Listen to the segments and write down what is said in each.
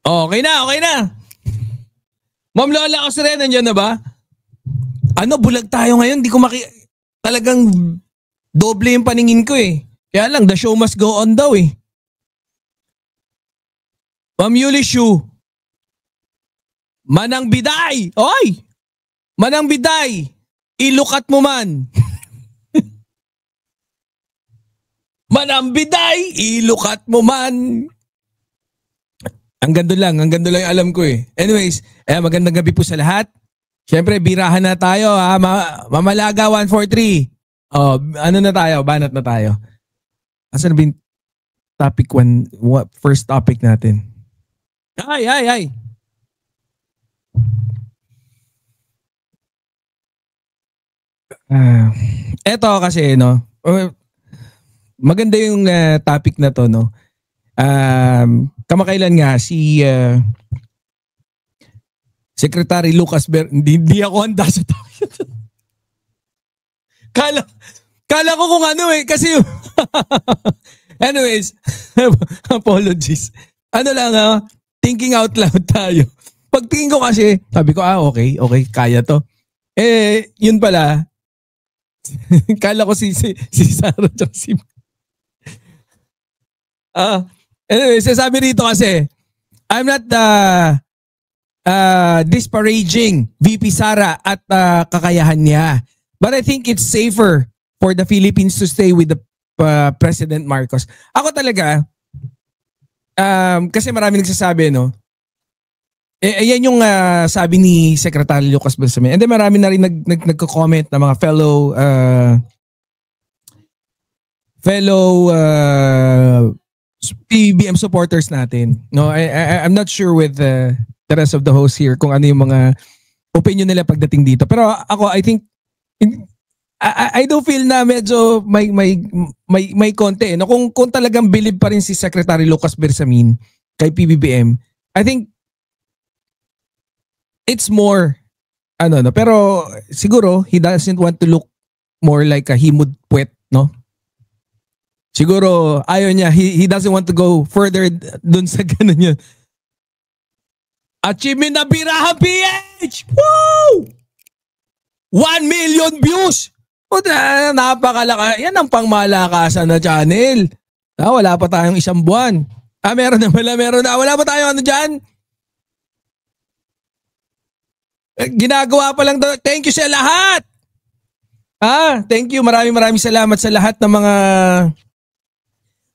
Okay na, okay na. Ma'am Lola Cosre, nandiyan na ba? Ano, bulag tayo ngayon. Di ko talagang doble yung paningin ko eh. Kaya lang, the show must go on daw eh. Ma'am Yuli Shu. Manang Biday! Oy! Manang Biday! Ilukat mo man! Manang Biday! Ilukat mo man! Ang ganda lang yung alam ko eh. Anyways, magandang gabi po sa lahat. Siyempre, birahan na tayo ha. Mamalaga 143. Oh, ano na tayo? Banat na tayo. Asan na ba yung topic 1? First topic natin. Ay. Eto kasi, no? Maganda yung topic na to, no? Kamakailan nga si Secretary Lucas hindi ako handa sa topic. Kala ko kung ano eh kasi anyways, apologies. Ano lang thinking out loud tayo. Pagtingin ko kasi, sabi ko okay, kaya to. Yun pala. Kala ko si Sarah at si anyway, sasabi rito kasi, I'm not disparaging VP Sara at kakayahan niya. But I think it's safer for the Philippines to stay with the President Marcos. Ako talaga, kasi marami nagsasabi, no? Yan yung sabi ni Secretary Lucas Bersamin. And then marami na rin nagko-comment na mga fellow PBBM supporters natin. No, I'm not sure with the rest of the hosts here kung ano yung mga opinion nila pagdating dito. Pero ako, I think I do feel na medyo may konti. No? Kung talagang believe pa rin si Secretary Lucas Bersamin kay PBBM, I think it's more no, pero siguro he doesn't want to look more like a himud puwet, no? Siguro ayaw niya, he doesn't want to go further dun sa ganun yun. Achievement na Birahan PH! Woo! 1 million views! Napakalaka. Yan ang pangmalakasan na channel. Wala pa tayong isang buwan. Meron na. Wala pa tayong ano dyan? Ginagawa pa lang daw. Thank you sa lahat! Thank you. Maraming salamat sa lahat ng mga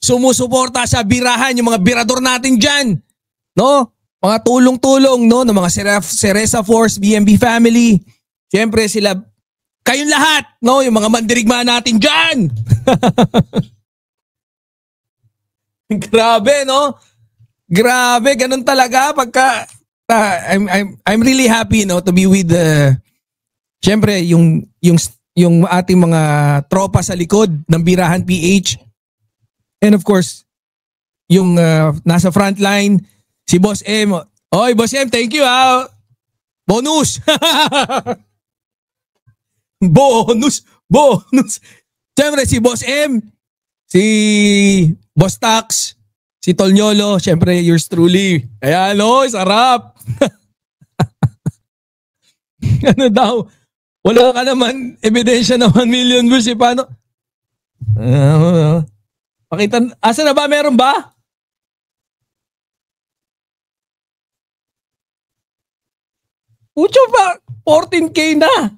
sumusuporta sa Birahan, yung mga birador natin dyan. No? Mga tulong-tulong, no? Ng mga Ceresa Force, BMB family. Siyempre sila, kayong lahat, no? Yung mga mandirigma natin dyan. Grabe, no? Grabe, ganun talaga pagka I'm really happy, no, to be with siyempre yung ating mga tropa sa likod ng Birahan PH. And of course, yung nasa front line, si Boss M. Oy, Boss M, thank you Bonus! Bonus! Siyempre si Boss M, si Boss Tax, si Tolnyolo, siyempre yours truly. Ayan, sarap! Ano daw? Wala ka naman ebidensya na 1 million views. Paano? Pakita, asa na ba? Meron ba? Pucho pa, 14K na.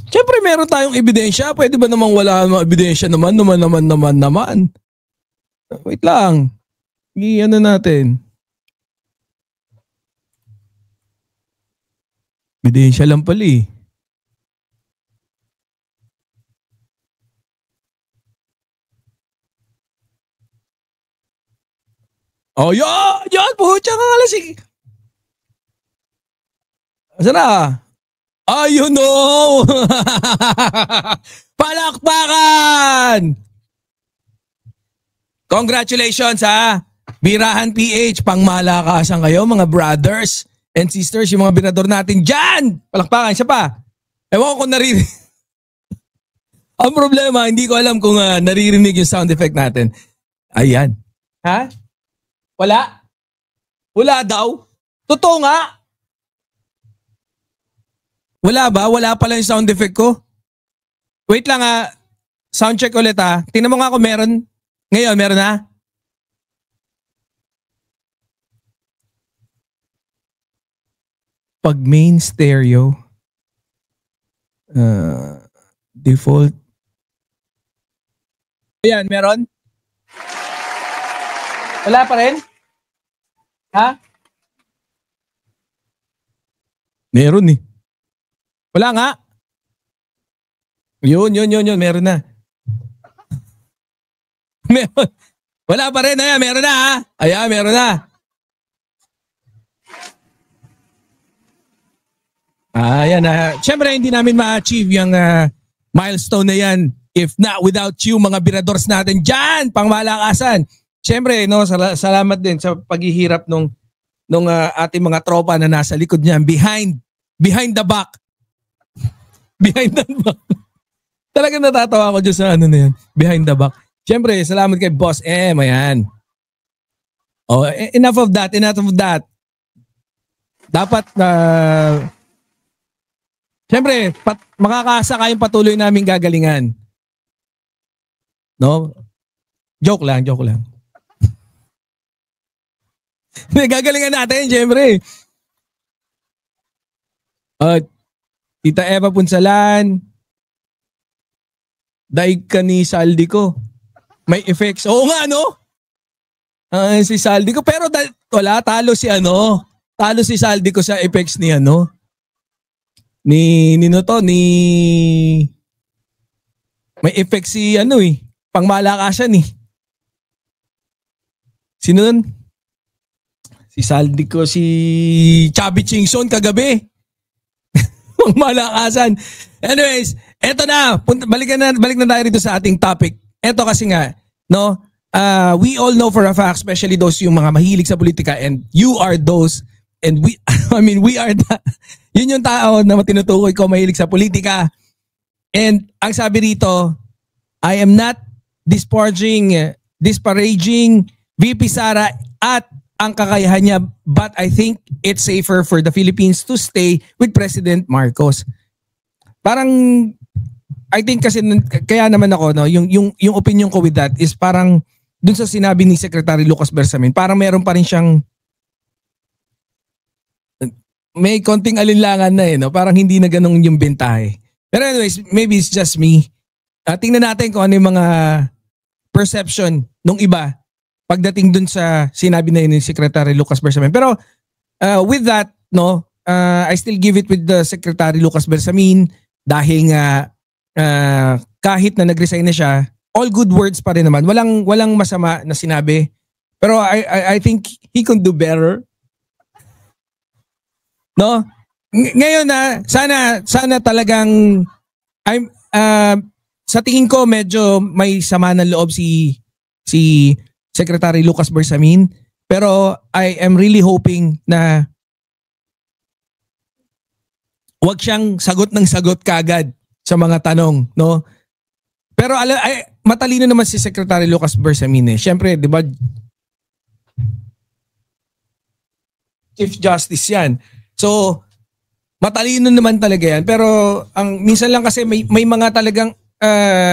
Siyempre meron tayong ebidensya. Pwede ba namang wala namang ebidensya naman? Wait lang. Ano natin? Ebidensya lang pala eh. Yan! Pucha ka nga lasig. Asa na? Ayun no! Palakpakan! Congratulations Birahan PH, pangmalakasan kayo mga brothers and sisters, yung mga binador natin dyan! Palakpakan, siya pa. Ewan ko kung naririnig. Ang problema, hindi ko alam kung naririnig yung sound effect natin. Ayan. Wala? Wala daw? Totoo nga? Wala ba? Wala pala yung sound effect ko? Wait lang sound check ulit Tingnan mo nga kung meron. Ngayon, meron na? Pag main stereo, default. Ayan, meron? Wala pa rin? Ha? Meron eh. Wala nga. Yun. Meron na. Meron. Wala pa rin. Ayan, meron na Ayan, meron na. Ayan Siyempre, hindi namin ma-achieve yung milestone na yan if not without you, mga biradors natin dyan, pangmalakasan. Siyempre, no, salamat din sa paghihirap nung ating mga tropa na nasa likod niyan, behind the back. Behind the back. Talagang natatawa ako dyan sa ano na yan, behind the back. Siyempre, salamat kay Boss M, ayan. Oh, enough of that. Dapat siyempre, makakaasa kayong patuloy naming gagalingan. No? Joke lang. Gagalingan natin, siyempre. Tita Eva Punsalan, daig ka ni Saldi ko. May effects. Oo nga, no? Si Saldi ko. Pero wala, talo si Saldi ko sa effects ni may effect si pangmalakasan Sino nun? Si Saldi ko, si Chubby Chingson kagabi. Pangmalakasan. Anyways, eto na. Balik na tayo rito sa ating topic. Eto kasi nga, no? We all know for a fact, especially those yung mga mahilig sa politika, and you are those, and we are yun yung tao na tinutukoy ko mahilig sa politika. And ang sabi rito, I am not disparaging VP Sara at ang kakayahan niya, but I think it's safer for the Philippines to stay with President Marcos. Parang, I think kasi kaya naman ako, no, yung opinion ko with that is parang dun sa sinabi ni Secretary Lucas Bersamin, parang meron pa rin siyang may konting alinlangan na no? Parang hindi na ganun yung bentahe. Pero anyways, maybe it's just me. Tingnan natin kung ano yung mga perception nung iba pagdating dun sa sinabi na yun ni Secretary Lucas Bersamin. Pero with that, no, I still give it with the Secretary Lucas Bersamin dahil nga kahit na nag-resign na siya, all good words pa rin naman. Walang masama na sinabi. Pero I think he can do better. No? Ngayon sana talagang sa tingin ko medyo may sama ng loob si Secretary Lucas Bersamin, pero I am really hoping na wag siyang sagot ng sagot kagad sa mga tanong, no? Pero matalino naman si Secretary Lucas Bersamin Siyempre, 'di ba? Chief Justice 'yan. So, matalino naman talaga yan. Pero minsan lang kasi may mga talagang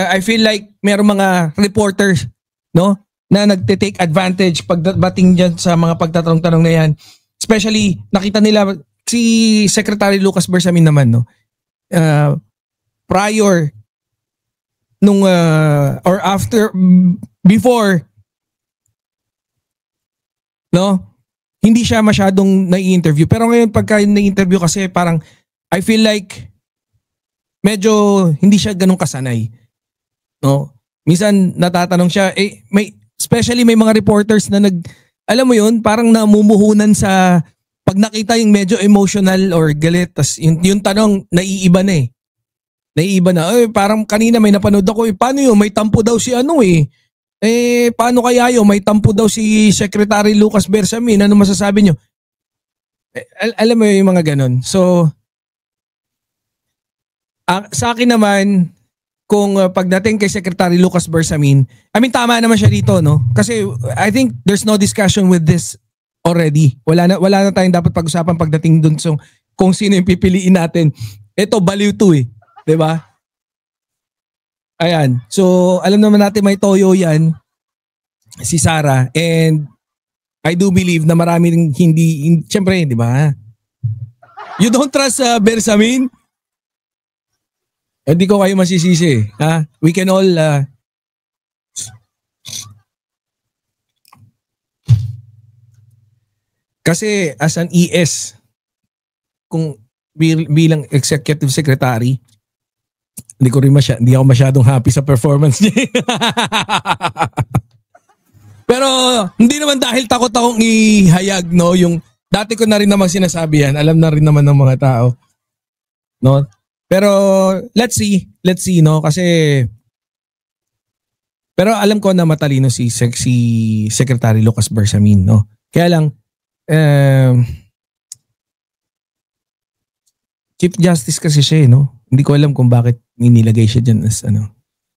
I feel like mayroong mga reporters, no, na nagte-take advantage pagdating diyan sa mga pagtatanong-tanong na yan. Especially nakita nila si Secretary Lucas Bersamin naman, no. Prior nung or after before, no, hindi siya masyadong nai-interview. Pero ngayon pagka nai-interview kasi parang I feel like medyo hindi siya ganun kasanay. No? Minsan natatanong siya, especially may mga reporters na alam mo yun, parang namumuhunan sa pag nakita yung medyo emotional or galit, tas yung tanong naiiba na Naiiba na. Parang kanina may napanood ako, paano yun? May tampo daw si paano kaya yun? May tampo daw si Secretary Lucas Bersamin. Ano masasabi nyo? Alam mo yung mga ganun. So, sa akin naman, kung pagdating kay Secretary Lucas Bersamin, tama naman siya dito, no? Kasi I think there's no discussion with this already. Wala na tayong dapat pag-usapan pagdating dun sa kung sino yung pipiliin natin. Ito, baliw to eh. 'Di ba? Ayan. So, alam naman natin may toyo yan, si Sara. And I do believe na marami ring hindi syempre, 'di ba? You don't trust Bersamin? Hindi ko kayo masisisi, ha? We can all kasi as an ES, kung bilang executive secretary, hindi ako masyadong happy sa performance niya. Pero hindi naman dahil takot akong ihayag, no, yung dati ko na rin namang sinasabi yan, alam na rin naman ng mga tao, no? Pero let's see, no, kasi pero alam ko na matalino si Secretary Lucas Bersamin, no. Kaya lang Chief Justice kasi siya, no. Hindi ko alam kung bakit nilagay siya diyan as ano.